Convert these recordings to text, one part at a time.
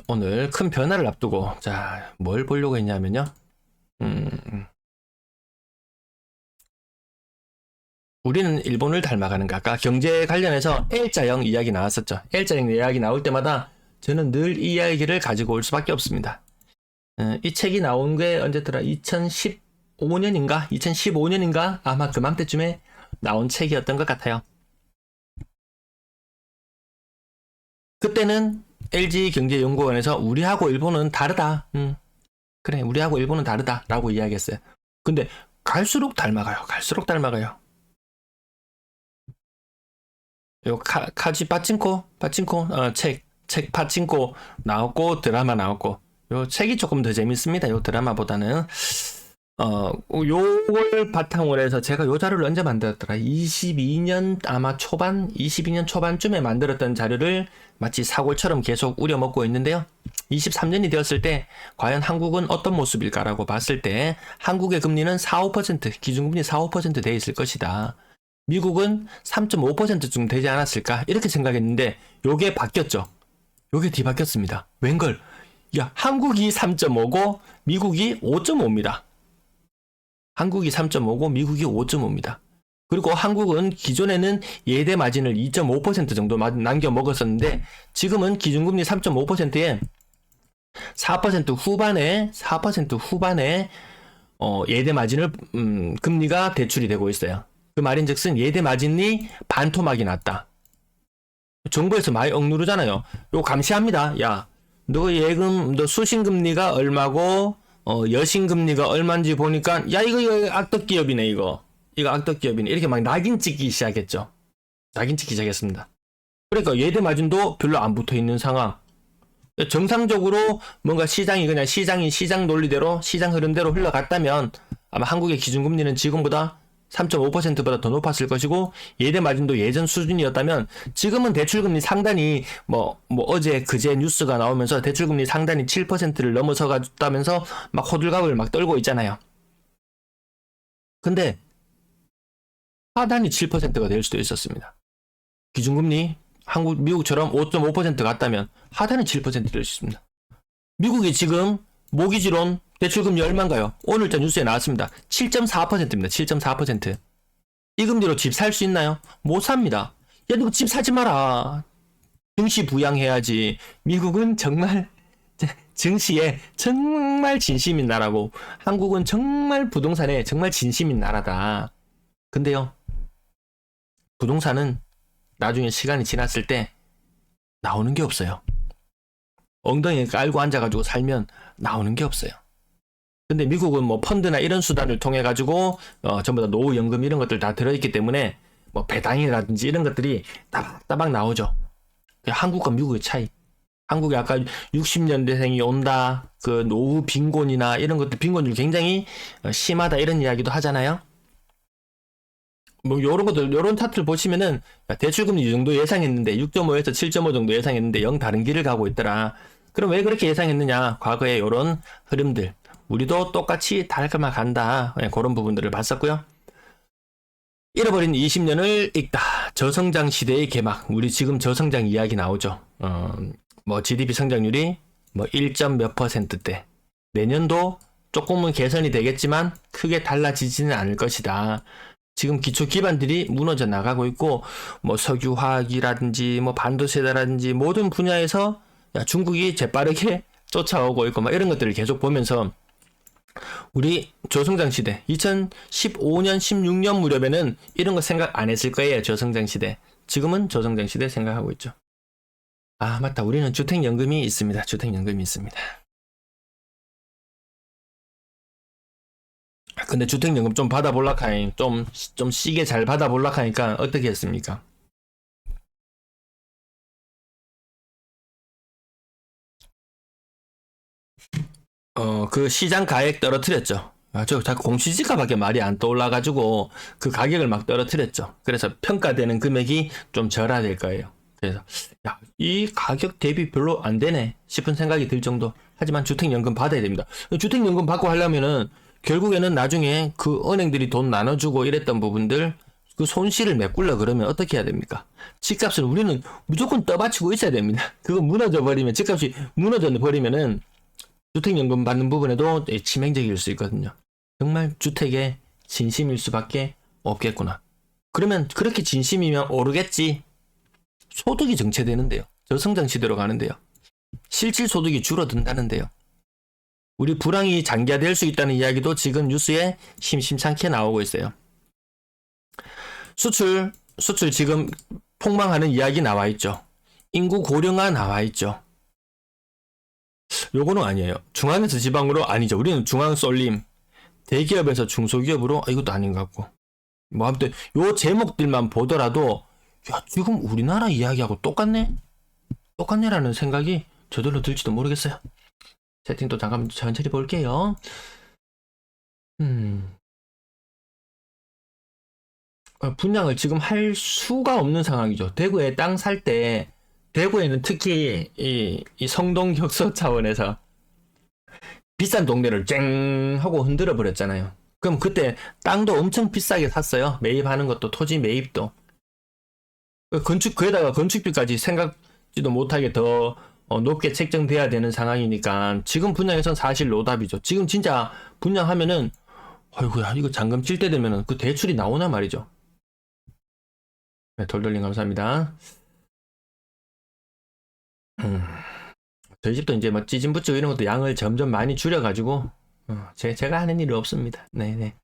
오늘 큰 변화를 앞두고, 자, 뭘 보려고 했냐면요. 우리는 일본을 닮아가는가? 아까 경제 관련해서 L자형 이야기 나왔었죠. L자형 이야기 나올 때마다 저는 늘 이 이야기를 가지고 올 수밖에 없습니다. 이 책이 나온 게 언제더라? 2015년인가? 2015년인가? 아마 그맘때쯤에 나온 책이었던 것 같아요. 그때는 LG경제연구원에서 우리하고 일본은 다르다. 그래, 우리하고 일본은 다르다. 라고 이야기했어요. 근데 갈수록 닮아가요. 갈수록 닮아가요. 요 카지 파친코 책 파친코 나왔고 드라마 나왔고 요 책이 조금 더 재밌습니다. 요 드라마보다는 요걸 바탕으로 해서 제가 요 자료를 언제 만들었더라? 22년 아마 초반 22년 초반쯤에 만들었던 자료를 마치 사골처럼 계속 우려먹고 있는데요. 23년이 되었을 때 과연 한국은 어떤 모습일까라고 봤을 때 한국의 금리는 4, 5% 기준금리 4, 5% 돼 있을 것이다. 미국은 3.5%쯤 되지 않았을까? 이렇게 생각했는데 요게 바뀌었죠. 요게 뒤바뀌었습니다. 웬걸? 야, 한국이 3.5고 미국이 5.5입니다. 한국이 3.5고 미국이 5.5입니다. 그리고 한국은 기존에는 예대 마진을 2.5% 정도 남겨 먹었었는데 지금은 기준금리 3.5%에 4% 후반에 예대 마진을 금리가 대출이 되고 있어요. 그 말인즉슨 예대 마진이 반토막이 났다. 정부에서 많이 억누르잖아요. 요거 감시합니다. 야, 너 예금, 너 수신금리가 얼마고 여신금리가 얼마인지 보니까 야 이거 악덕기업이네 이거 악덕기업이네 이렇게 막 낙인 찍기 시작했죠. 낙인 찍기 시작했습니다. 그러니까 예대 마진도 별로 안 붙어 있는 상황. 정상적으로 뭔가 시장이 그냥 시장 논리대로 시장 흐름대로 흘러갔다면 아마 한국의 기준금리는 지금보다 3.5%보다 더 높았을 것이고 예대 마진도 예전 수준이었다면 지금은 대출금리 상단이 어제 그제 뉴스가 나오면서 대출금리 상단이 7%를 넘어서 갔다면서 막 호들갑을 막 떨고 있잖아요. 근데 하단이 7%가 될 수도 있었습니다. 기준금리 미국처럼 5.5% 갔다면 하단이 7% 될 수 있습니다. 미국이 지금 모기지론 대출금리 얼마인가요? 오늘자 뉴스에 나왔습니다. 7.4%입니다. 7.4%. 이 금리로 집 살 수 있나요? 못 삽니다. 야, 너 집 사지 마라. 증시 부양해야지. 미국은 정말 증시에 정말 진심인 나라고 한국은 정말 부동산에 정말 진심인 나라다. 근데요. 부동산은 나중에 시간이 지났을 때 나오는 게 없어요. 엉덩이에 깔고 앉아가지고 살면 나오는 게 없어요. 근데 미국은 펀드나 이런 수단을 통해 가지고 전부 다 노후연금 이런 것들 다 들어있기 때문에 배당이라든지 이런 것들이 따박따박 나오죠. 한국과 미국의 차이. 한국에 아까 60년대생이 온다, 그 노후 빈곤이나 이런 것들 빈곤율 굉장히 심하다 이런 이야기도 하잖아요. 요런 것들, 요런 차트를 보시면은 대출금리 이 정도 예상했는데 6.5에서 7.5 정도 예상했는데 영 다른 길을 가고 있더라. 그럼 왜 그렇게 예상했느냐? 과거에 요런 흐름들. 우리도 똑같이 닮아 간다. 그런 부분들을 봤었고요. 잃어버린 20년을 읽다. 저성장 시대의 개막. 우리 지금 저성장 이야기 나오죠. GDP 성장률이 1점 몇 %대. 내년도 조금은 개선이 되겠지만 크게 달라지지는 않을 것이다. 지금 기초 기반들이 무너져 나가고 있고 석유화학이라든지 반도체라든지 모든 분야에서 중국이 재빠르게 쫓아오고 있고 이런 것들을 계속 보면서 우리 저성장 시대 2015년 16년 무렵에는 이런 거 생각 안 했을 거예요. 저성장 시대. 지금은 저성장 시대 생각하고 있죠. 아 맞다. 우리는 주택연금이 있습니다. 주택연금이 있습니다. 근데 주택연금 좀 받아볼락하니 좀 시게 잘 받아볼락하니까 어떻게 했습니까? 그 시장 가액 떨어뜨렸죠. 저 자꾸 공시지가밖에 말이 안 떠올라가지고 그 가격을 막 떨어뜨렸죠. 그래서 평가되는 금액이 좀 절하될 거예요. 그래서 이 가격 대비 별로 안 되네 싶은 생각이 들 정도. 하지만 주택연금 받아야 됩니다. 주택연금 받고 하려면은 결국에는 나중에 그 은행들이 돈 나눠주고 이랬던 부분들 그 손실을 메꾸려 그러면 어떻게 해야 됩니까? 집값을 우리는 무조건 떠받치고 있어야 됩니다. 그거 무너져 버리면, 집값이 무너져 버리면은 주택연금 받는 부분에도 치명적일 수 있거든요. 정말 주택에 진심일 수밖에 없겠구나. 그러면 그렇게 진심이면 오르겠지. 소득이 정체되는데요. 저성장 시대로 가는데요. 실질 소득이 줄어든다는데요. 우리 불황이 장기화될 수 있다는 이야기도 지금 뉴스에 심심찮게 나오고 있어요. 수출 지금 폭망하는 이야기 나와 있죠. 인구 고령화 나와 있죠. 요거는 아니에요. 중앙에서 지방으로 아니죠. 우리는 중앙 쏠림, 대기업에서 중소기업으로 이것도 아닌 것 같고. 뭐 아무튼 요 제목들만 보더라도 야 지금 우리나라 이야기하고 똑같네라는 생각이 저절로 들지도 모르겠어요. 채팅도 잠깐 천천히 볼게요. 분양을 지금 할 수가 없는 상황이죠. 대구에 땅 살 때, 대구에는 특히 이 성동 격서 차원에서 비싼 동네를 쨍 하고 흔들어 버렸잖아요. 그럼 그때 땅도 엄청 비싸게 샀어요. 매입하는 것도, 토지 매입도. 그에다가 건축비까지 생각지도 못하게 더 높게 책정돼야 되는 상황이니까 지금 분양에선 사실 노답이죠. 지금 진짜 분양하면은 아이고야 이거 잔금 칠 때 되면은 그 대출이 나오나 말이죠. 네, 돌돌림 감사합니다. 저희 집도 이제 뭐 찌짐 붙이고 이런 것도 양을 점점 많이 줄여가지고 제가 하는 일은 없습니다. 네네.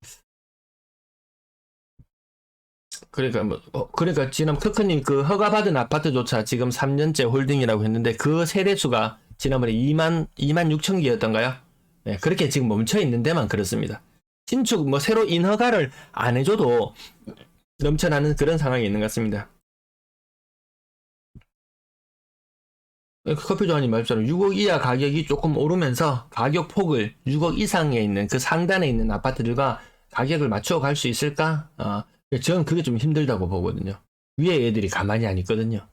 그러니까 지난 크크님 그 허가받은 아파트조차 지금 3년째 홀딩이라고 했는데 그 세대수가 지난번에 2만 6천 개였던가요? 네, 그렇게 지금 멈춰 있는 데만 그렇습니다. 신축 뭐 새로 인허가를 안 해줘도 넘쳐나는 그런 상황이 있는 것 같습니다. 커피 조아님 말처럼 6억 이하 가격이 조금 오르면서 가격 폭을 6억 이상에 있는 그 상단에 있는 아파트들과 가격을 맞춰 갈 수 있을까? 저는 그게 좀 힘들다고 보거든요. 위에 애들이 가만히 안 있거든요.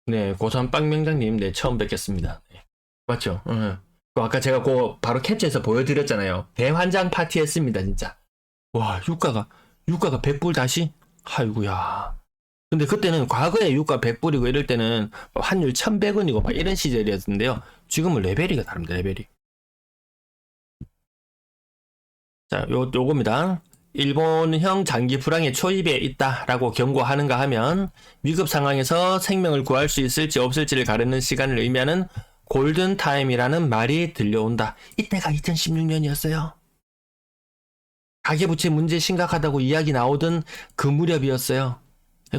네, 고산 빵명장님, 네, 처음 뵙겠습니다. 네. 맞죠? 아까 제가 바로 캡처해서 보여드렸잖아요. 대환장 파티 했습니다, 진짜. 와, 유가가 100불 다시? 아이고야. 근데 그때는 과거에 유가 100불이고 이럴 때는 환율 1100원이고 막 이런 시절이었는데요. 지금은 레벨이 다릅니다, 레벨이. 자, 요겁니다. 일본형 장기 불황의 초입에 있다라고 경고하는가 하면 위급 상황에서 생명을 구할 수 있을지 없을지를 가르는 시간을 의미하는 골든타임이라는 말이 들려온다. 이때가 2016년이었어요. 가계부채 문제 심각하다고 이야기 나오던 그 무렵이었어요.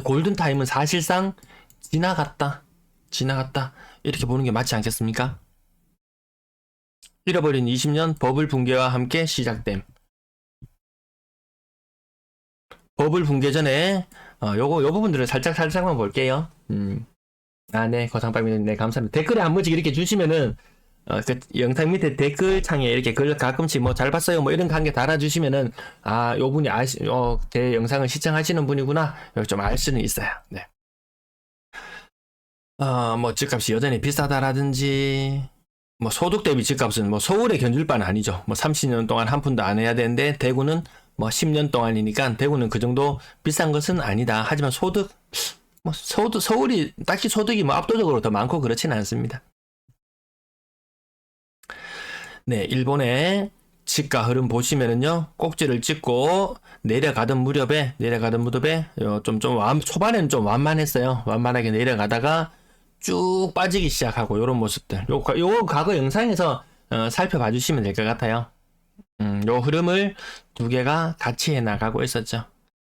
골든타임은 사실상 지나갔다. 이렇게 보는 게 맞지 않겠습니까? 잃어버린 20년 버블 붕괴와 함께 시작됨. 버블 붕괴 전에 요 부분들을 살짝만 볼게요. 네, 거상빵님, 네, 감사합니다. 댓글에 한 번씩 이렇게 주시면은 그 영상 밑에 댓글 창에 이렇게 글 가끔씩 뭐 잘 봤어요 뭐 이런 관계 달아주시면은 요 분이 제 영상을 시청하시는 분이구나 좀 알 수는 있어요. 네. 뭐 집값이 여전히 비싸다라든지 뭐 소득 대비 집값은 뭐 서울의 견줄 바는 아니죠. 뭐 30년 동안 한 푼도 안 해야 되는데 대구는 뭐 10년 동안이니까 대구는 그 정도 비싼 것은 아니다. 하지만 서울이 딱히 소득이 뭐 압도적으로 더 많고 그렇지는 않습니다. 네, 일본의 집가 흐름 보시면은요, 꼭지를 찍고 내려가던 무렵에 초반에는 좀 완만했어요. 완만하게 내려가다가 쭉 빠지기 시작하고 이런 모습들. 요 과거 영상에서 살펴봐 주시면 될 것 같아요. 요 흐름을 두 개가 같이 해 나가고 있었죠.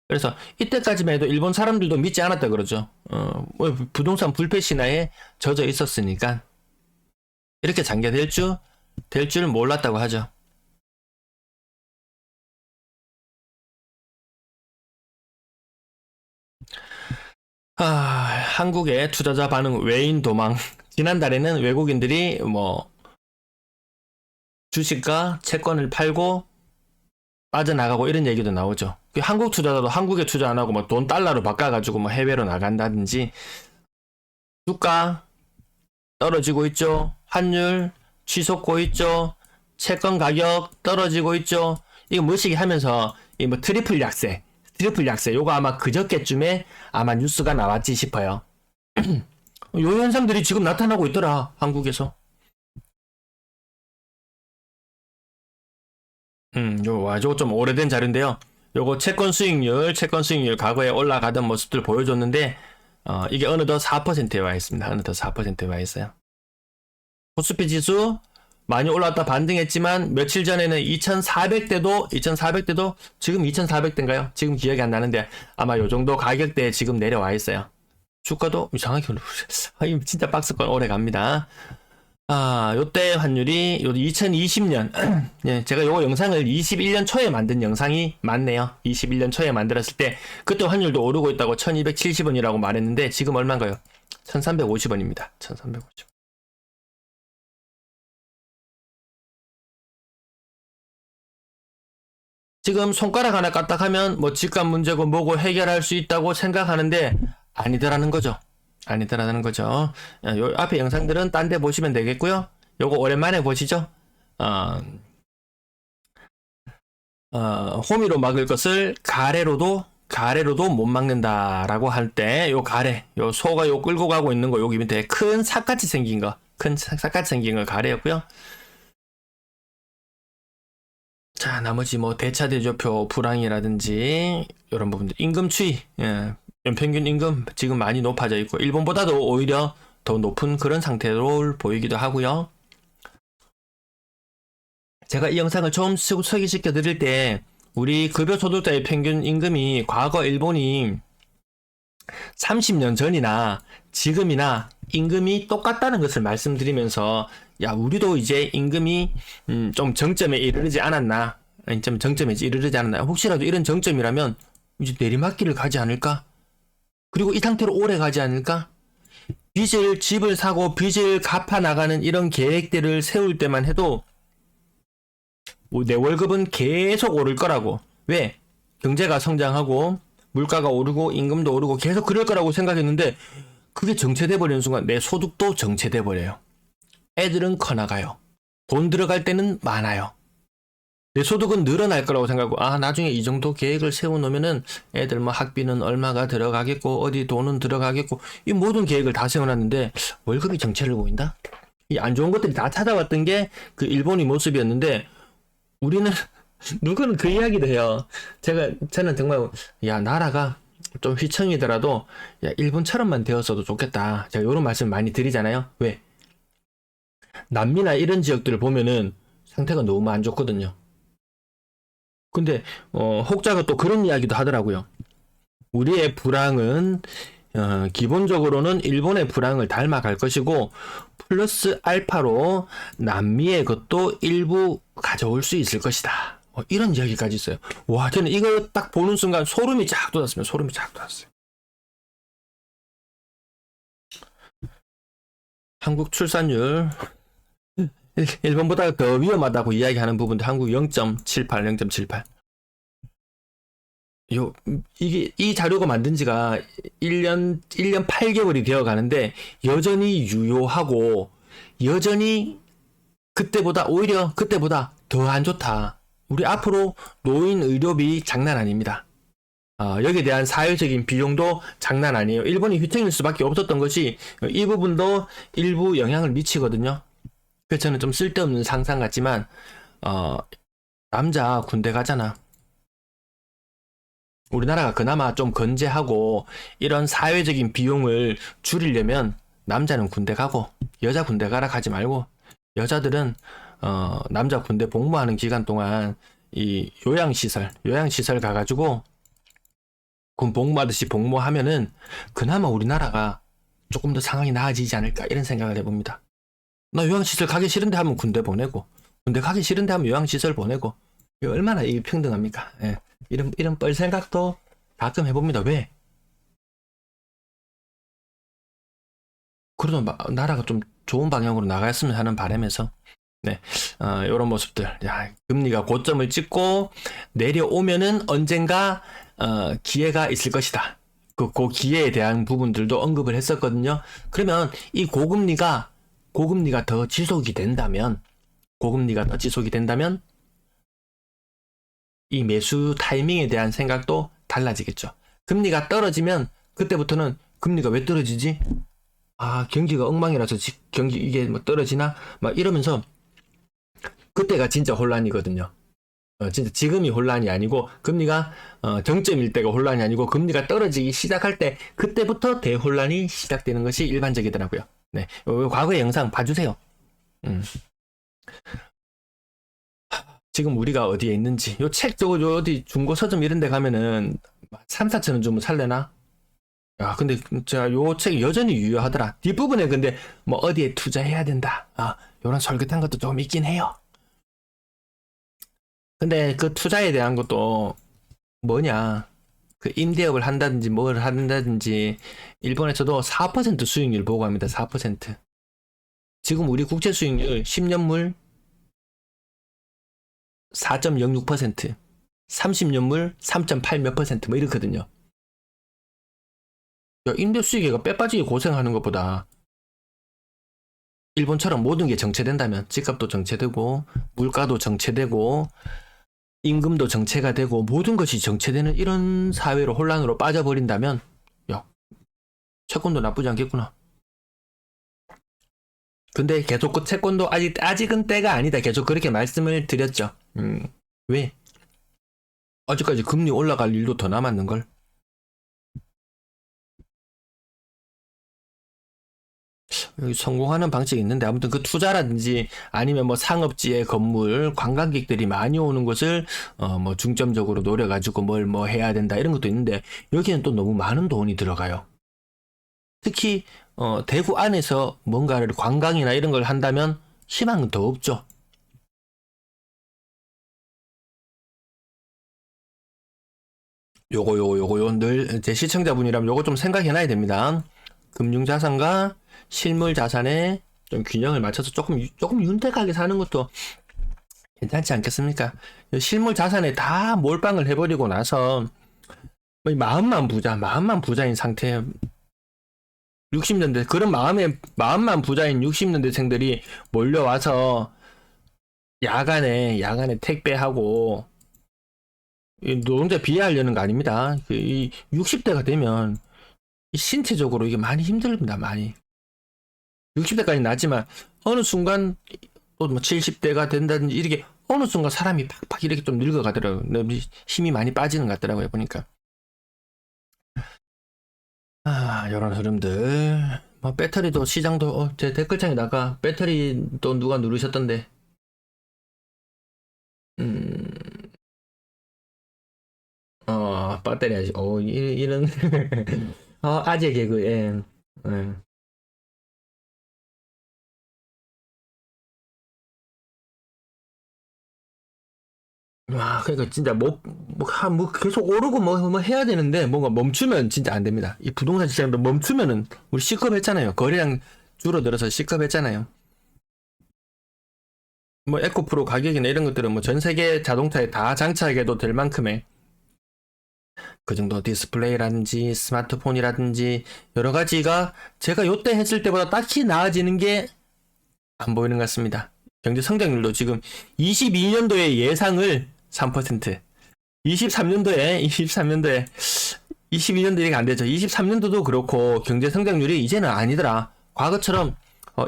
그래서 이때까지만 해도 일본 사람들도 믿지 않았다 그러죠. 뭐 부동산 불패 신화에 젖어 있었으니까 이렇게 장기화될 줄 몰랐다고 하죠. 한국의 투자자 반응 외인 도망. 지난달에는 외국인들이 뭐 주식과 채권을 팔고 빠져나가고 이런 얘기도 나오죠. 한국 투자자도 한국에 투자 안 하고 뭐 돈 달러로 바꿔가지고 뭐 해외로 나간다든지 주가 떨어지고 있죠. 환율 치솟고 있죠. 채권 가격 떨어지고 있죠. 이거 뭐시기 하면서 이 뭐 트리플 약세 요거 아마 그저께쯤에 아마 뉴스가 나왔지 싶어요. 요 현상들이 지금 나타나고 있더라, 한국에서. 요거 좀 오래된 자료인데요. 요거 채권 수익률 과거에 올라가던 모습들 보여줬는데, 이게 어느덧 4%에 와 있습니다. 어느덧 4%에 와 있어요. 코스피 지수 많이 올랐다 반등했지만, 며칠 전에는 2400대도 지금 2400대인가요? 지금 기억이 안 나는데, 아마 요 정도 가격대에 지금 내려와 있어요. 주가도 이상하게 진짜 박스권 오래 갑니다. 요때 환율이 요 2020년 예, 제가 요 영상을 21년 초에 만든 영상이 맞네요. 21년 초에 만들었을 때 그때 환율도 오르고 있다고 1270원이라고 말했는데 지금 얼마인가요? 1350원입니다. 1350원. 지금 손가락 하나 까딱하면 뭐 집값 문제고 뭐고 해결할 수 있다고 생각하는데 아니더라는 거죠. 아니더라는 거죠. 요 앞에 영상들은 딴 데 보시면 되겠고요. 요거 오랜만에 보시죠. 호미로 막을 것을 가래로도 못 막는다라고 할 때 요 가래, 요 소가 요 끌고 가고 있는 거 여기 밑에 큰 삭같이 생긴 거, 가래였고요. 자, 나머지 뭐 대차대조표 불황이라든지 이런 부분들, 임금 추이, 예, 연평균 임금 지금 많이 높아져 있고 일본보다도 오히려 더 높은 그런 상태로 보이기도 하고요. 제가 이 영상을 처음 소개시켜 드릴 때 우리 급여 소득자의 평균 임금이 과거 일본이 30년 전이나 지금이나 임금이 똑같다는 것을 말씀드리면서 야, 우리도 이제 임금이 좀 정점에 이르지 않았나, 좀 정점에 이르지 않았나, 혹시라도 이런 정점이라면 이제 내리막길을 가지 않을까, 그리고 이 상태로 오래 가지 않을까, 집을 사고 빚을 갚아 나가는 이런 계획들을 세울 때만 해도 내 월급은 계속 오를 거라고. 왜? 경제가 성장하고 물가가 오르고 임금도 오르고 계속 그럴 거라고 생각했는데 그게 정체돼 버리는 순간 내 소득도 정체돼 버려요. 애들은 커나가요. 돈 들어갈 때는 많아요. 내 소득은 늘어날 거라고 생각하고 나중에 이 정도 계획을 세워놓으면은 애들 뭐 학비는 얼마가 들어가겠고 어디 돈은 들어가겠고 이 모든 계획을 다 세워놨는데 월급이 정체를 보인다? 이 안 좋은 것들이 다 찾아왔던 게 그 일본의 모습이었는데 우리는 누구는 그 이야기도 해요. 저는 정말 나라가 좀 휘청이더라도 일본처럼만 되었어도 좋겠다. 제가 이런 말씀 많이 드리잖아요. 왜? 남미나 이런 지역들을 보면은 상태가 너무 안 좋거든요. 근데 혹자가 또 그런 이야기도 하더라고요. 우리의 불황은 기본적으로는 일본의 불황을 닮아갈 것이고 플러스 알파로 남미의 것도 일부 가져올 수 있을 것이다. 이런 이야기까지 있어요. 와, 저는 이거 딱 보는 순간 소름이 쫙 돋았습니다. 소름이 쫙 돋았어요. 한국 출산율 일본보다 더 위험하다고 이야기하는 부분도 한국 0.78. 이 자료가 만든 지가 1년 8개월이 되어 가는데 여전히 유효하고 여전히 오히려 그때보다 더 안 좋다. 우리 앞으로 노인 의료비 장난 아닙니다. 여기에 대한 사회적인 비용도 장난 아니에요. 일본이 휘청일 수밖에 없었던 것이 이 부분도 일부 영향을 미치거든요. 그래서 저는 좀 쓸데없는 상상 같지만 남자 군대 가잖아. 우리나라가 그나마 좀 건재하고 이런 사회적인 비용을 줄이려면 남자는 군대 가고 여자 군대 가라 가지 말고 여자들은 남자 군대 복무하는 기간 동안 이 요양시설 가가지고 군 복무하듯이 복무하면은 그나마 우리나라가 조금 더 상황이 나아지지 않을까 이런 생각을 해봅니다. 나 요양시설 가기 싫은데 하면 군대 보내고 군대 가기 싫은데 하면 요양시설 보내고 이거 얼마나 이게 평등합니까? 예. 이런 뻘 생각도 가끔 해봅니다. 왜? 그래도 나라가 좀 좋은 방향으로 나갔으면 하는 바람에서 네, 이런 모습들. 금리가 고점을 찍고 내려오면은 언젠가 기회가 있을 것이다. 그 기회에 대한 부분들도 언급을 했었거든요. 그러면 이 고금리가 더 지속이 된다면 고금리가 더 지속이 된다면 이 매수 타이밍에 대한 생각도 달라지겠죠. 금리가 떨어지면 그때부터는 금리가 왜 떨어지지? 아, 경기가 엉망이라서 경기 이게 뭐 떨어지나? 막 이러면서 그때가 진짜 혼란이거든요. 진짜 지금이 혼란이 아니고 금리가 정점일 때가 혼란이 아니고 금리가 떨어지기 시작할 때 그때부터 대혼란이 시작되는 것이 일반적이더라고요. 네, 과거의 영상 봐주세요. 지금 우리가 어디에 있는지 요 책 저거 어디 중고 서점 이런 데 가면은 3, 4천 원 주면 살래나? 야, 근데 제가 요 책 여전히 유효하더라. 뒷부분에 근데 뭐 어디에 투자해야 된다. 요런 솔깃한 것도 좀 있긴 해요. 근데 그 투자에 대한 것도 뭐냐, 그 임대업을 한다든지 뭘 한다든지 일본에서도 4% 수익률 보고합니다. 4%. 지금 우리 국채 수익률 10년물 4.06%, 30년물 3.8 몇 퍼센트 뭐 이렇거든요. 야, 임대 수익액가 빼빠지게 고생하는 것보다 일본처럼 모든 게 정체된다면 집값도 정체되고 물가도 정체되고 임금도 정체가 되고 모든 것이 정체되는 이런 사회로 혼란으로 빠져버린다면 야, 채권도 나쁘지 않겠구나. 근데 계속 그 채권도 아직은 때가 아니다. 계속 그렇게 말씀을 드렸죠. 왜? 아직까지 금리 올라갈 일도 더 남았는걸. 여기 성공하는 방식이 있는데 아무튼 그 투자라든지 아니면 뭐 상업지의 건물, 관광객들이 많이 오는 곳을 뭐 중점적으로 노려가지고 뭘 뭐 해야 된다 이런 것도 있는데 여기는 또 너무 많은 돈이 들어가요. 특히 대구 안에서 뭔가를 관광이나 이런 걸 한다면 희망은 더 없죠. 요거 늘 제 시청자분이라면 요거 좀 생각해놔야 됩니다. 금융자산과 실물자산에 좀 균형을 맞춰서 조금 윤택하게 사는 것도 괜찮지 않겠습니까? 실물자산에 다 몰빵을 해버리고 나서 마음만 부자인 상태 60년대 그런 마음만 부자인 60년대생들이 몰려와서 야간에 택배하고 노동자 비하하려는 거 아닙니다. 이 60대가 되면 신체적으로 이게 많이 힘듭니다. 많이 60대까지 나지만 어느 순간 또 뭐 70대가 된다든지 이렇게 어느 순간 사람이 팍팍 이렇게 좀 늙어가더라고요. 힘이 많이 빠지는 것 같더라고요. 보니까 이런 흐름들 뭐 배터리도 시장도 제 댓글창에다가 배터리도 누가 누르셨던데 배터리 아직 이런 아재 개그 예. 그러니까 진짜 뭐 계속 오르고 뭐 해야 되는데 뭔가 멈추면 진짜 안 됩니다. 이 부동산 시장도 멈추면은 우리 시급했잖아요. 거래량 줄어들어서 시급했잖아요. 뭐 에코프로 가격이나 이런 것들은 뭐 전 세계 자동차에 다 장착해도 될 만큼의 그 정도 디스플레이라든지 스마트폰이라든지 여러 가지가 제가 요때 했을 때보다 딱히 나아지는 게 안 보이는 것 같습니다. 경제 성장률도 지금 22년도의 예상을 3%, 23년도에 22년도 이게 안 되죠. 23년도도 그렇고 경제 성장률이 이제는 아니더라. 과거처럼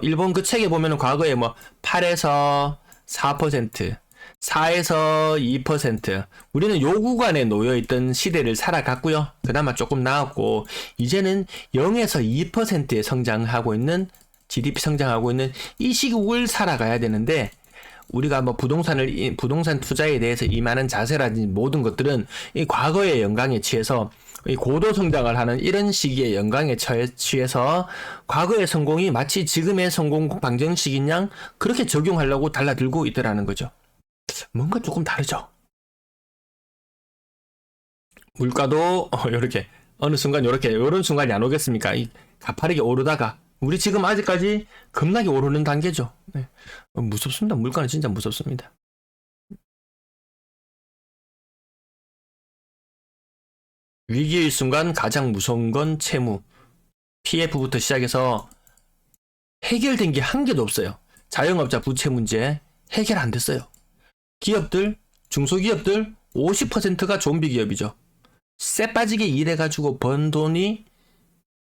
일본 그 책에 보면은 과거에 뭐 8에서 4%, 4에서 2%. 우리는 요 구간에 놓여 있던 시대를 살아갔고요. 그나마 조금 나았고 이제는 0에서 2%의 성장하고 있는 GDP 성장하고 있는 이 시국을 살아가야 되는데 우리가 뭐 부동산 투자에 대해서 임하는 자세라든지 모든 것들은 이 과거의 영광에 취해서 이 고도 성장을 하는 이런 시기의 영광에 취해서 과거의 성공이 마치 지금의 성공 방정식인 양 그렇게 적용하려고 달라들고 있더라는 거죠. 뭔가 조금 다르죠. 물가도 이렇게 어느 순간 이런 순간이 안 오겠습니까? 이 가파르게 오르다가 우리 지금 아직까지 겁나게 오르는 단계죠. 네. 무섭습니다. 물가는 진짜 무섭습니다. 위기의 순간 가장 무서운 건 채무. PF부터 시작해서 해결된 게 한 개도 없어요. 자영업자 부채 문제, 해결 안 됐어요. 기업들, 중소기업들 50%가 좀비 기업이죠. 쎄 빠지게 일해가지고 번 돈이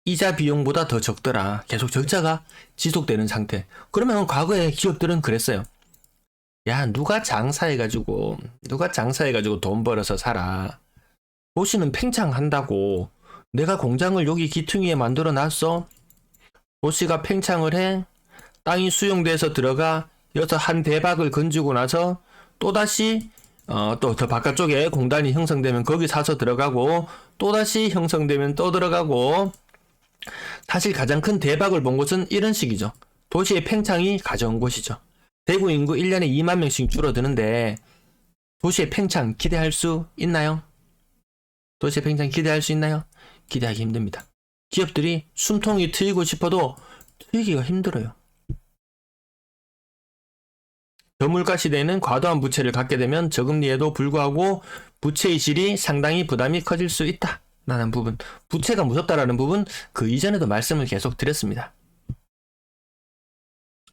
이자 비용보다 더 적더라. 계속 적자가 지속되는 상태. 그러면 과거에 기업들은 그랬어요. 야, 누가 장사해가지고 돈 벌어서 살아. 도시는 팽창한다고. 내가 공장을 여기 기퉁이에 만들어 놨어. 도시가 팽창을 해. 땅이 수용돼서 들어가. 여기서 한 대박을 건지고 나서 또다시 또 더 바깥쪽에 공단이 형성되면 거기 사서 들어가고, 또다시 형성되면 또 들어가고. 사실 가장 큰 대박을 본 곳은 이런 식이죠. 도시의 팽창이 가져온 곳이죠. 대구 인구 1년에 2만 명씩 줄어드는데 도시의 팽창 기대할 수 있나요? 도시의 팽창 기대할 수 있나요? 기대하기 힘듭니다. 기업들이 숨통이 트이고 싶어도 트이기가 힘들어요. 저물가 시대에는 과도한 부채를 갖게 되면 저금리에도 불구하고 부채의 질이 상당히 부담이 커질 수 있다 라는 부분, 부채가 무섭다라는 부분 그 이전에도 말씀을 계속 드렸습니다.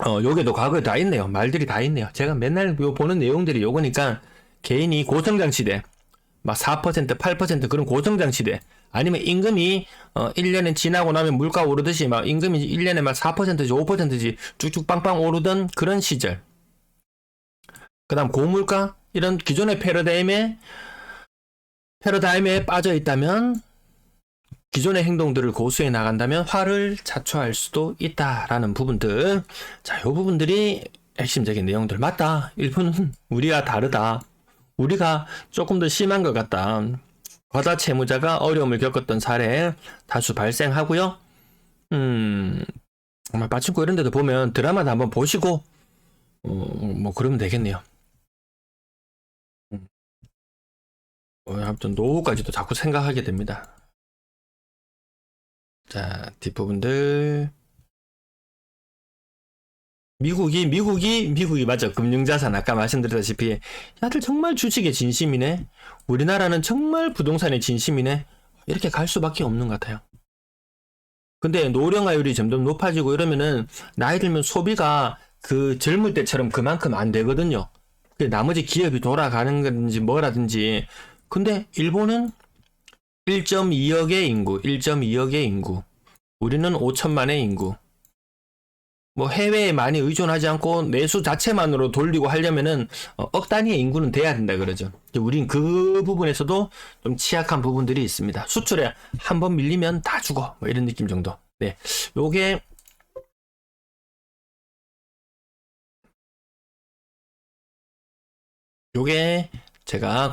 요게도 과거에 다 있네요. 말들이 다 있네요. 제가 맨날 보는 내용들이 요거니까 개인이 고성장 시대 막 4%, 8% 그런 고성장 시대, 아니면 임금이 1년에 지나고 나면 물가 오르듯이 막 임금이 1년에 막 4%지 5%지 쭉쭉 빵빵 오르던 그런 시절, 그 다음 고물가, 이런 기존의 패러다임에 빠져 있다면, 기존의 행동들을 고수해 나간다면 화를 자초할 수도 있다라는 부분들. 자, 요 부분들이 핵심적인 내용들. 맞다. 일본은 우리가 다르다. 우리가 조금 더 심한 것 같다. 과다 채무자가 어려움을 겪었던 사례 다수 발생하고요. 정말 빠친코 이런 데도 보면 드라마도 한번 보시고 뭐 그러면 되겠네요. 아무튼 노후까지도 자꾸 생각하게 됩니다. 자, 뒷부분들. 미국이 맞아. 금융자산 아까 말씀드렸다시피 야들 정말 주식에 진심이네. 우리나라는 정말 부동산에 진심이네. 이렇게 갈 수밖에 없는 것 같아요. 근데 노령화율이 점점 높아지고 이러면은 나이 들면 소비가 그 젊을 때처럼 그만큼 안 되거든요. 나머지 기업이 돌아가는 건지 뭐라든지. 근데 일본은 1.2억의 인구, 우리는 5천만의 인구. 뭐 해외에 많이 의존하지 않고 내수 자체만으로 돌리고 하려면은 억 단위의 인구는 돼야 된다 그러죠. 우린 그 부분에서도 좀 취약한 부분들이 있습니다. 수출에 한번 밀리면 다 죽어, 뭐 이런 느낌 정도. 네, 요게 제가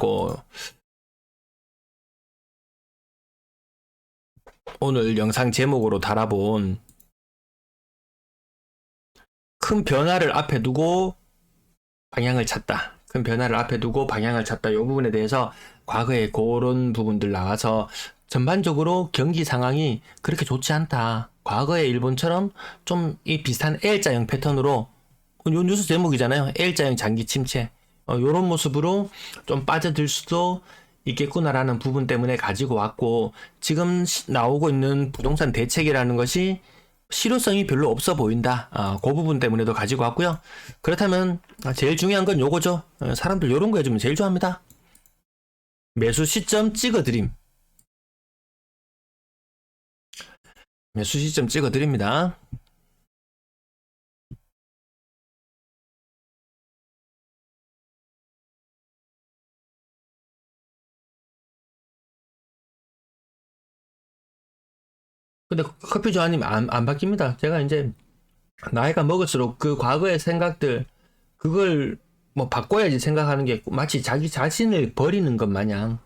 오늘 영상 제목으로 달아본 큰 변화를 앞에 두고 방향을 찾다. 이 부분에 대해서 과거에 그런 부분들 나와서 전반적으로 경기 상황이 그렇게 좋지 않다. 과거의 일본처럼 좀 이 비슷한 L자형 패턴으로, 요 뉴스 제목이잖아요. L자형 장기 침체. 요런 모습으로 좀 빠져들 수도 있겠구나라는 부분 때문에 가지고 왔고, 지금 나오고 있는 부동산 대책이라는 것이 실효성이 별로 없어 보인다. 그 부분 때문에도 가지고 왔고요. 그렇다면 제일 중요한 건 요거죠. 사람들 요런 거 해주면 제일 좋아합니다. 매수 시점 찍어드림. 매수 시점 찍어드립니다. 근데 커피 좋아하님 안 바뀝니다. 제가 이제 나이가 먹을수록 그 과거의 생각들, 그걸 뭐 바꿔야지 생각하는 게 마치 자기 자신을 버리는 것 마냥,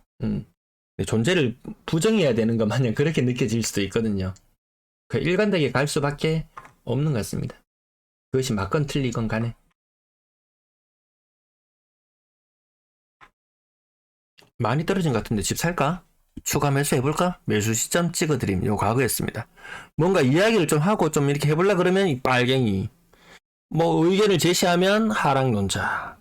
존재를 부정해야 되는 것 마냥 그렇게 느껴질 수도 있거든요. 그 일관되게 갈 수밖에 없는 것 같습니다. 그것이 맞건 틀리건 간에. 많이 떨어진 것 같은데 집 살까? 추가 매수 해볼까? 매수 시점 찍어드림. 요 과거였습니다. 뭔가 이야기를 좀 하고 좀 이렇게 해보려 그러면 이 빨갱이. 뭐 의견을 제시하면 하락론자.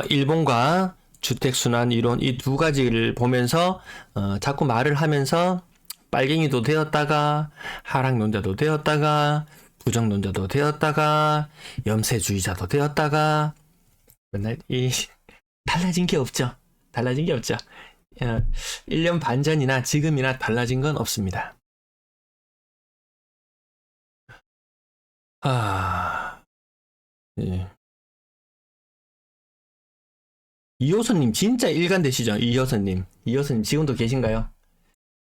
일본과 주택순환 이론 이 두 가지를 보면서 자꾸 말을 하면서 빨갱이도 되었다가 하락론자도 되었다가 부정론자도 되었다가 염세주의자도 되었다가 맨날 달라진 게 없죠. 달라진 게 없죠. 1년 반 전이나 지금이나 달라진 건 없습니다. 예. 이호선님 진짜 일관되시죠? 이호선님 지금도 계신가요?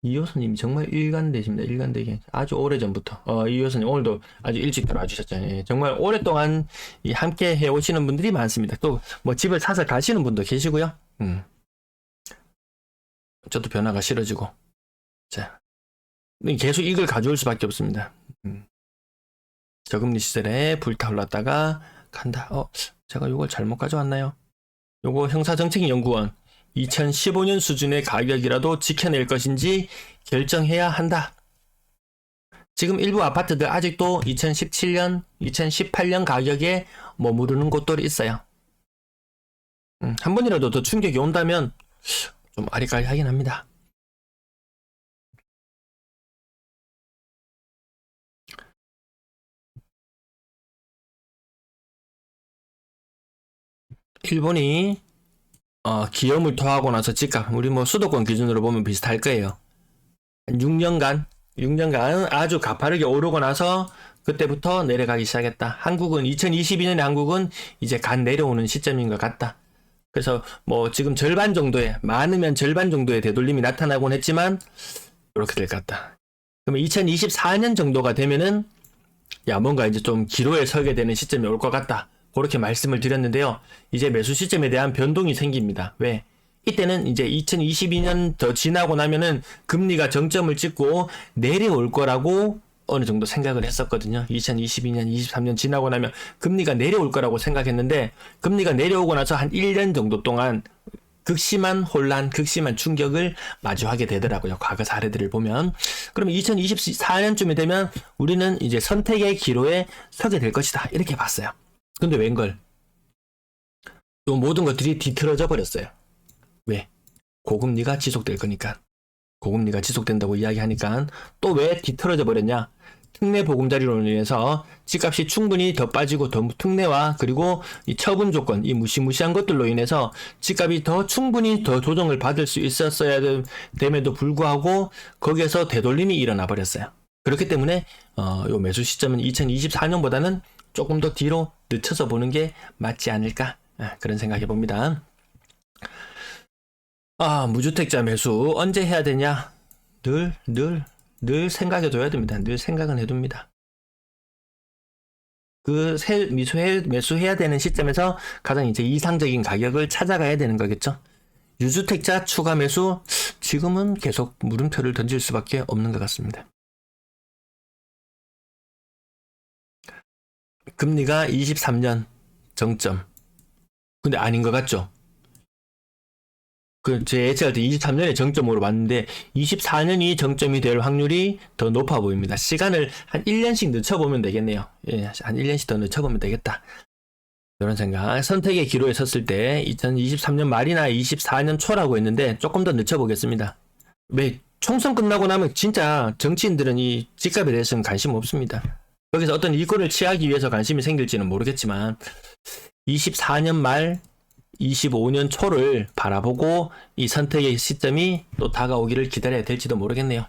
이호선님 정말 일관되십니다. 일관되게 아주 오래전부터 이호선님 오늘도 아주 일찍 들어와주셨잖아요. 예, 정말 오랫동안 함께 해오시는 분들이 많습니다. 또 뭐 집을 사서 가시는 분도 계시고요. 저도 변화가 싫어지고 자 계속 이걸 가져올 수밖에 없습니다. 저금리 시절에 불타올랐다가 간다. 제가 이걸 잘못 가져왔나요? 요거 형사정책연구원 2015년 수준의 가격이라도 지켜낼 것인지 결정해야 한다. 지금 일부 아파트들 아직도 2017년, 2018년 가격에 머무르는 곳들이 있어요. 한 번이라도 더 충격이 온다면 좀 아리까리하긴 합니다. 일본이 기염을 토하고 나서 집값 우리 뭐 수도권 기준으로 보면 비슷할 거예요. 6년간 아주 가파르게 오르고 나서 그때부터 내려가기 시작했다. 한국은 2022년에 한국은 이제 간 내려오는 시점인 것 같다. 그래서 뭐 지금 절반 정도의 많으면 절반 정도의 되돌림이 나타나곤 했지만 이렇게 될 것 같다. 그러면 2024년 정도가 되면은 뭔가 이제 좀 기로에 서게 되는 시점이 올 것 같다. 그렇게 말씀을 드렸는데요. 이제 매수 시점에 대한 변동이 생깁니다. 왜? 이때는 이제 2022년 더 지나고 나면은 금리가 정점을 찍고 내려올 거라고 어느 정도 생각을 했었거든요. 2022년, 23년 지나고 나면 금리가 내려올 거라고 생각했는데 금리가 내려오고 나서 한 1년 정도 동안 극심한 혼란, 극심한 충격을 마주하게 되더라고요. 과거 사례들을 보면. 그러면 2024년쯤이 되면 우리는 이제 선택의 기로에 서게 될 것이다. 이렇게 봤어요. 근데 웬걸? 또 모든 것들이 뒤틀어져 버렸어요. 왜? 고금리가 지속될 거니까. 고금리가 지속된다고 이야기하니까 또 왜 뒤틀어져 버렸냐? 특례 보금자리로 인해서 집값이 충분히 더 빠지고 더 특례와 그리고 이 처분 조건, 이 무시무시한 것들로 인해서 집값이 더 충분히 더 조정을 받을 수 있었어야 됨에도 불구하고 거기에서 되돌림이 일어나 버렸어요. 그렇기 때문에 요 매수 시점은 2024년보다는 조금 더 뒤로 늦춰서 보는 게 맞지 않을까 그런 생각해 봅니다. 무주택자 매수 언제 해야 되냐? 늘 생각해 둬야 됩니다. 늘 생각은 해둡니다. 그 매수해야 되는 시점에서 가장 이제 이상적인 가격을 찾아가야 되는 거겠죠. 유주택자 추가 매수 지금은 계속 물음표를 던질 수밖에 없는 것 같습니다. 금리가 23년 정점. 근데 아닌 것 같죠? 제 예측할 때 23년에 정점으로 봤는데 24년이 정점이 될 확률이 더 높아 보입니다. 시간을 한 1년씩 늦춰보면 되겠네요. 예, 한 1년씩 더 늦춰보면 되겠다. 이런 생각. 선택의 기로에 섰을 때 2023년 말이나 24년 초라고 했는데 조금 더 늦춰보겠습니다. 왜? 총선 끝나고 나면 진짜 정치인들은 이 집값에 대해서는 관심 없습니다. 여기서 어떤 이권을 취하기 위해서 관심이 생길지는 모르겠지만 24년 말 25년 초를 바라보고 이 선택의 시점이 또 다가오기를 기다려야 될지도 모르겠네요.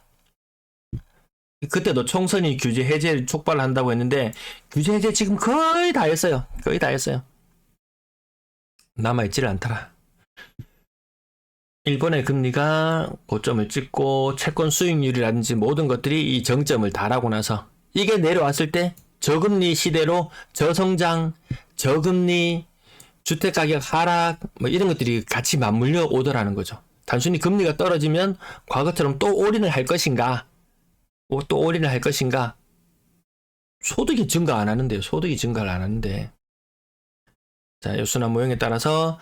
그때도 총선이 규제 해제를 촉발한다고 했는데 규제 해제 지금 거의 다 했어요. 거의 다 했어요. 남아있지를 않더라. 일본의 금리가 고점을 찍고 채권 수익률이라든지 모든 것들이 이 정점을 달하고 나서 이게 내려왔을 때 저금리 시대로 저성장, 저금리, 주택가격 하락 뭐 이런 것들이 같이 맞물려 오더라는 거죠. 단순히 금리가 떨어지면 과거처럼 또 올인을 할 것인가? 또 올인을 할 것인가? 소득이 증가 안 하는데요. 소득이 증가를 안 하는데. 자, 요순환 모형에 따라서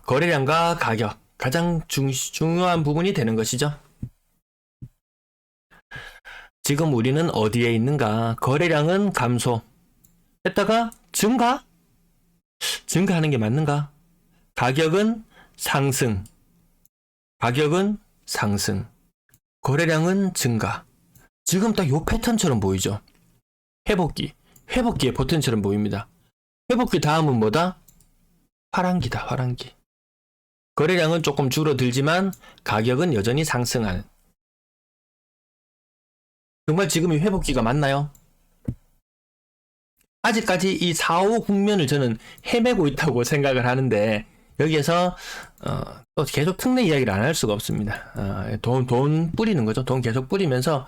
거래량과 가격 가장 중요한 부분이 되는 것이죠. 지금 우리는 어디에 있는가? 거래량은 감소. 했다가 증가? 증가하는 게 맞는가? 가격은 상승. 가격은 상승. 거래량은 증가. 지금 딱 요 패턴처럼 보이죠? 회복기. 회복기의 포텐셜은 보입니다. 회복기 다음은 뭐다? 화랑기다, 화랑기. 거래량은 조금 줄어들지만 가격은 여전히 상승하는. 정말 지금이 회복기가 맞나요? 아직까지 이 4호 국면을 저는 헤매고 있다고 생각을 하는데, 여기에서 또 계속 특례 이야기를 안 할 수가 없습니다. 돈 뿌리는 거죠. 돈 계속 뿌리면서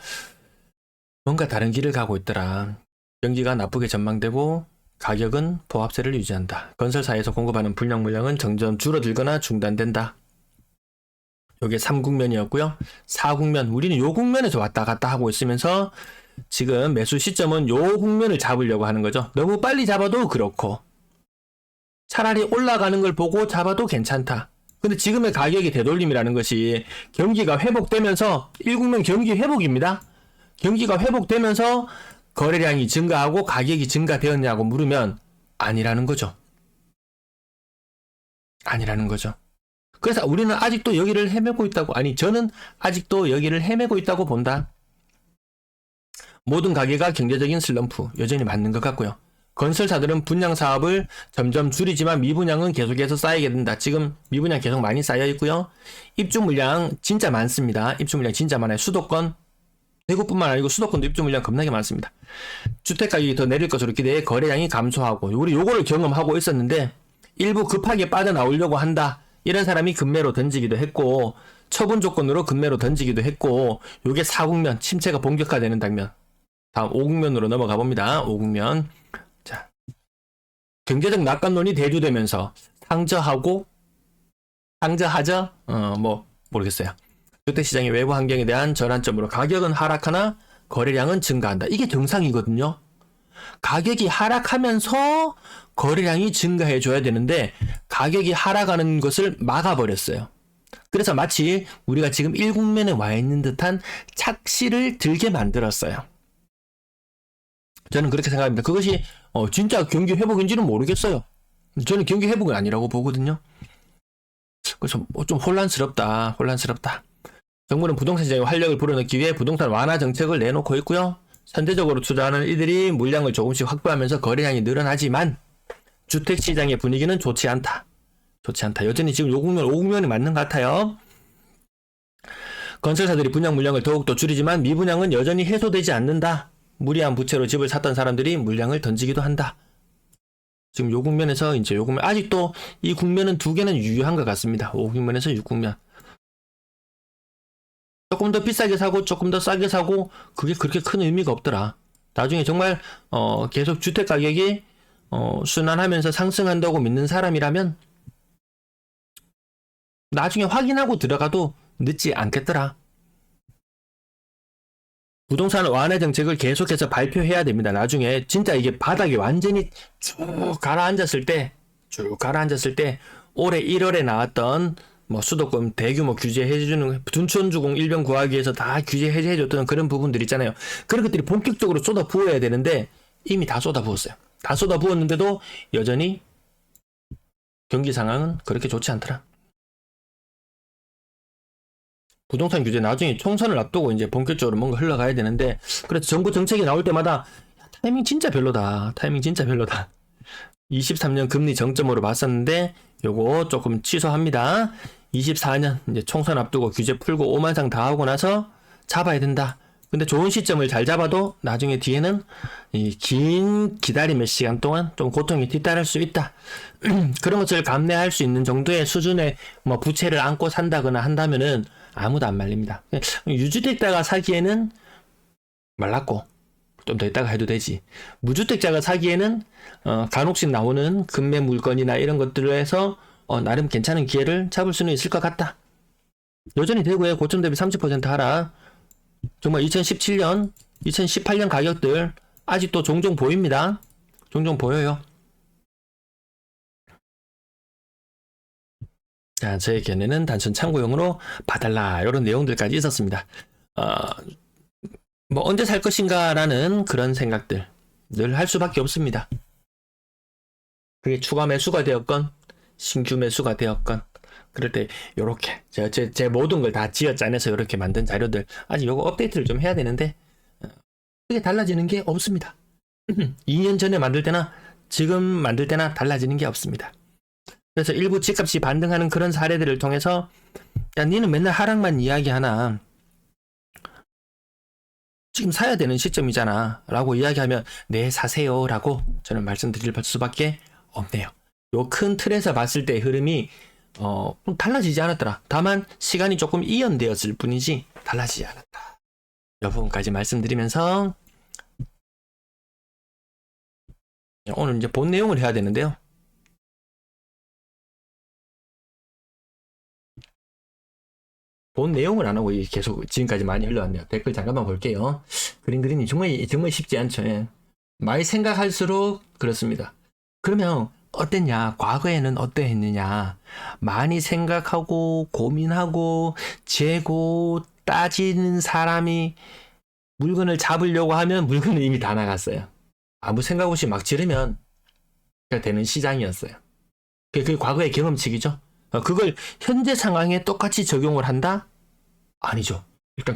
뭔가 다른 길을 가고 있더라. 경기가 나쁘게 전망되고 가격은 보합세를 유지한다. 건설사에서 공급하는 분양 물량은 점점 줄어들거나 중단된다. 요게 3국면이었고요. 4국면, 우리는 요 국면에서 왔다 갔다 하고 있으면서 지금 매수 시점은 요 국면을 잡으려고 하는 거죠. 너무 빨리 잡아도 그렇고 차라리 올라가는 걸 보고 잡아도 괜찮다. 근데 지금의 가격이 되돌림이라는 것이 경기가 회복되면서 1국면 경기 회복입니다. 경기가 회복되면서 거래량이 증가하고 가격이 증가되었냐고 물으면 아니라는 거죠. 아니라는 거죠. 그래서 우리는 아직도 여기를 헤매고 있다고, 아니 저는 아직도 여기를 헤매고 있다고 본다. 모든 가게가 경제적인 슬럼프 여전히 맞는 것 같고요. 건설사들은 분양 사업을 점점 줄이지만 미분양은 계속해서 쌓이게 된다. 지금 미분양 계속 많이 쌓여 있고요. 입주 물량 진짜 많습니다. 입주 물량 진짜 많아요. 수도권, 대구뿐만 아니고 수도권도 입주 물량 겁나게 많습니다. 주택 가격이 더 내릴 것으로 기대해 거래량이 감소하고, 우리 요거를 경험하고 있었는데 일부 급하게 빠져나오려고 한다. 이런 사람이 급매로 던지기도 했고, 처분 조건으로 급매로 던지기도 했고, 요게 4국면 침체가 본격화되는 장면. 다음 5국면으로 넘어가 봅니다. 5국면. 자, 경제적 낙관론이 대두되면서 상저하죠? 모르겠어요. 주택시장의 외부 환경에 대한 전환점으로 가격은 하락하나 거래량은 증가한다. 이게 정상이거든요. 가격이 하락하면서 거래량이 증가해 줘야 되는데 가격이 하락하는 것을 막아버렸어요. 그래서 마치 우리가 지금 1국면에 와 있는 듯한 착시를 들게 만들었어요. 저는 그렇게 생각합니다. 그것이 진짜 경기 회복인지는 모르겠어요. 저는 경기 회복은 아니라고 보거든요. 그래서 좀 혼란스럽다. 정부는 부동산 시장에 활력을 불어넣기 위해 부동산 완화 정책을 내놓고 있고요. 선제적으로 투자하는 이들이 물량을 조금씩 확보하면서 거래량이 늘어나지만 주택시장의 분위기는 좋지 않다. 여전히 지금 5국면이 맞는 것 같아요. 건설사들이 분양 물량을 더욱더 줄이지만 미분양은 여전히 해소되지 않는다. 무리한 부채로 집을 샀던 사람들이 물량을 던지기도 한다. 지금 요 국면에서 이제 요 국면, 아직도 이 국면은 두 개는 유효한 것 같습니다. 5국면에서 6국면. 조금 더 비싸게 사고 조금 더 싸게 사고 그게 그렇게 큰 의미가 없더라. 나중에 정말 계속 주택 가격이 순환하면서 상승한다고 믿는 사람이라면 나중에 확인하고 들어가도 늦지 않겠더라. 부동산 완화 정책을 계속해서 발표해야 됩니다. 나중에 진짜 이게 바닥이 완전히 쭉 가라앉았을 때 올해 1월에 나왔던 수도권 대규모 규제 해주는 둔촌주공 일병 구하기 위해서 다 규제 해제해줬던 그런 부분들 있잖아요. 그런 것들이 본격적으로 쏟아 부어야 되는데 이미 다 쏟아 부었어요. 다 쏟아 부었는데도 여전히 경기 상황은 그렇게 좋지 않더라. 부동산 규제 나중에 총선을 앞두고 이제 본격적으로 뭔가 흘러가야 되는데, 그래서 정부 정책이 나올 때마다 타이밍 진짜 별로다. 23년 금리 정점으로 봤었는데 요거 조금 취소합니다. 24년 이제 총선 앞두고 규제 풀고 오만상 다 하고 나서 잡아야 된다. 근데 좋은 시점을 잘 잡아도 나중에 뒤에는 이 긴 기다림의 시간 동안 좀 고통이 뒤따를 수 있다. 그런 것을 감내할 수 있는 정도의 수준의 부채를 안고 산다거나 한다면은 아무도 안 말립니다. 유주택자가 사기에는 말랐고 좀 더 있다가 해도 되지. 무주택자가 사기에는 간혹씩 나오는 급매 물건이나 이런 것들을 해서 나름 괜찮은 기회를 잡을 수는 있을 것 같다. 여전히 대구에 고점 대비 30% 하락. 정말 2017년, 2018년 가격들 아직도 종종 보입니다. 종종 보여요. 자, 제 견해는 단순 참고용으로 봐달라 이런 내용들까지 있었습니다. 언제 살 것인가라는 그런 생각들 늘 할 수밖에 없습니다. 그게 추가 매수가 되었건 신규 매수가 되었건 그럴 때 요렇게 제 모든 걸 다 지어짜내서 이렇게 만든 자료들 아직 요거 업데이트를 좀 해야 되는데 크게 달라지는 게 없습니다. 2년 전에 만들 때나 지금 만들 때나 달라지는 게 없습니다. 그래서 일부 집값이 반등하는 그런 사례들을 통해서 야, 니는 맨날 하락만 이야기하나 지금 사야 되는 시점이잖아 라고 이야기하면 네 사세요 라고 저는 말씀드릴 수밖에 없네요. 요 큰 틀에서 봤을 때 흐름이 달라지지 않았더라. 다만 시간이 조금 이연되었을 뿐이지 달라지지 않았다. 이 부분까지 말씀드리면서 오늘 이제 본 내용을 해야 되는데요. 본 내용을 안 하고 계속 지금까지 많이 흘러왔네요. 댓글 잠깐만 볼게요. 그린이 정말 쉽지 않죠. 예. 많이 생각할수록 그렇습니다. 그러면 어땠냐? 과거에는 어떠했느냐? 많이 생각하고 고민하고 재고 따지는 사람이 물건을 하면 물건은 이미 다 나갔어요. 아무 생각 없이 막 지르면 되는 시장이었어요. 그게 과거의 경험칙이죠. 그걸 현재 상황에 똑같이 적용을 한다? 아니죠. 일단